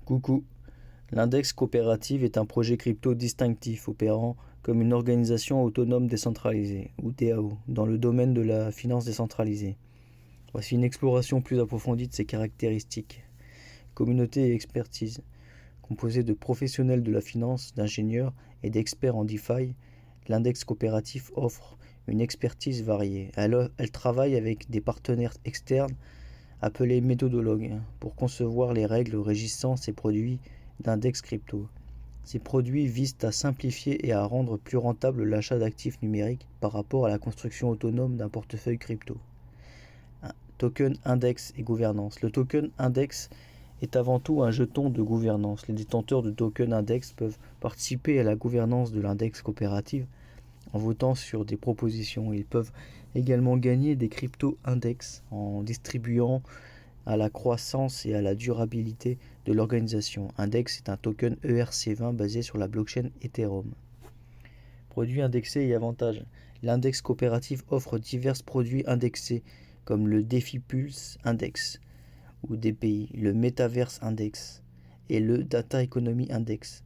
Coucou, l'index coopérative est un projet crypto distinctif opérant comme une organisation autonome décentralisée, ou DAO, dans le domaine de la finance décentralisée. Voici une exploration plus approfondie de ses caractéristiques. Communauté et expertise. Composée de professionnels de la finance, d'ingénieurs et d'experts en DeFi, l'index coopératif offre une expertise variée. Elle travaille avec des partenaires externes appelés méthodologues pour concevoir les règles régissant ces produits d'index crypto. Ces produits visent à simplifier et à rendre plus rentable l'achat d'actifs numériques par rapport à la construction autonome d'un portefeuille crypto. Token index et gouvernance. Le token index est avant tout un jeton de gouvernance. Les détenteurs de token index peuvent participer à la gouvernance de l'index coopérative en votant sur des propositions. Ils peuvent également gagner des crypto-index en distribuant à la croissance et à la durabilité de l'organisation. Index est un token ERC20 basé sur la blockchain Ethereum. Produits indexés et avantages. L'index coopératif offre divers produits indexés comme le DeFi Pulse Index ou DPI, le Metaverse Index et le Data Economy Index,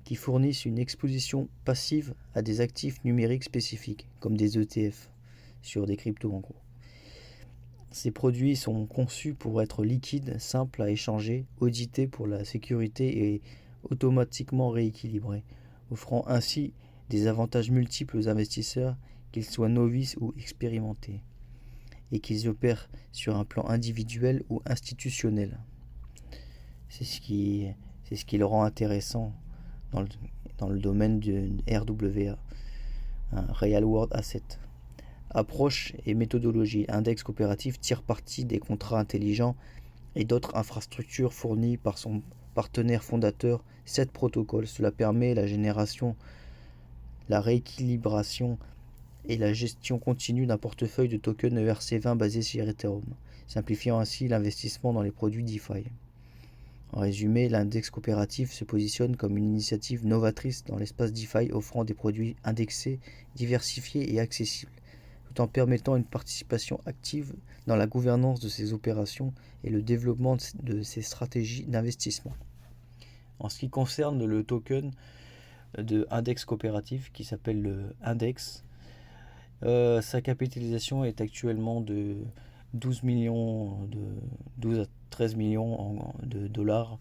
qui fournissent une exposition passive à des actifs numériques spécifiques, comme des ETF, sur des cryptos en gros. Ces produits sont conçus pour être liquides, simples à échanger, audités pour la sécurité et automatiquement rééquilibrés, offrant ainsi des avantages multiples aux investisseurs, qu'ils soient novices ou expérimentés, et qu'ils opèrent sur un plan individuel ou institutionnel. C'est ce qui le rend intéressant dans le domaine de RWA, Real World Asset. Approche et méthodologie. Index coopératif tire parti des contrats intelligents et d'autres infrastructures fournies par son partenaire fondateur, 7 protocoles. Cela permet la génération, la rééquilibration et la gestion continue d'un portefeuille de tokens ERC20 basé sur Ethereum, simplifiant ainsi l'investissement dans les produits DeFi. En résumé, l'index coopératif se positionne comme une initiative novatrice dans l'espace DeFi offrant des produits indexés, diversifiés et accessibles, tout en permettant une participation active dans la gouvernance de ses opérations et le développement de ses stratégies d'investissement. En ce qui concerne le token de index coopératif qui s'appelle le Index, sa capitalisation est actuellement de 12 à 13 millions de dollars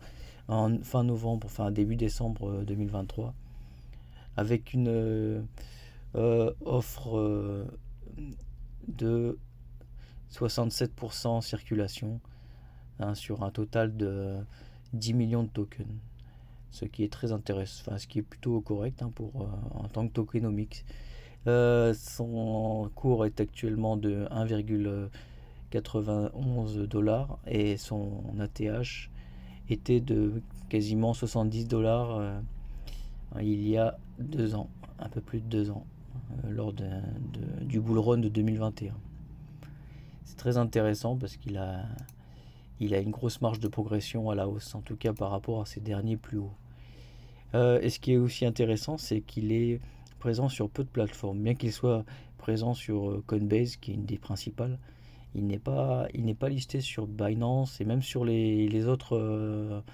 en fin novembre, début décembre 2023, avec une offre de 67% circulation, sur un total de 10 millions de tokens, ce qui est très intéressant, ce qui est plutôt correct en tant que tokenomics. Son cours est actuellement de 1,91 dollars et son ATH était de quasiment 70 dollars il y a 2 ans, un peu plus de 2 ans, lors du bull run de 2021. C'est très intéressant parce qu'il a une grosse marge de progression à la hausse, en tout cas par rapport à ses derniers plus hauts. Et ce qui est aussi intéressant, c'est qu'il est présent sur peu de plateformes. Bien qu'il soit présent sur Coinbase, qui est une des principales, il n'est pas listé sur Binance et même sur les autres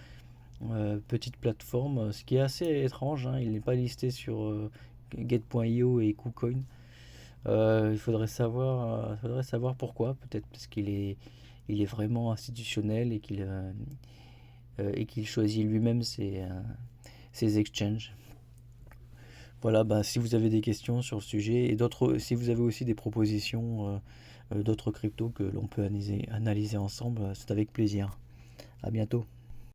petites plateformes, ce qui est assez étrange. Il n'est pas listé sur Get.io et KuCoin. Il faudrait savoir pourquoi. Peut-être parce qu'il est vraiment institutionnel et qu'il choisit lui-même ses exchanges. Voilà, si vous avez des questions sur le sujet et si vous avez aussi des propositions d'autres cryptos que l'on peut analyser ensemble, c'est avec plaisir. À bientôt.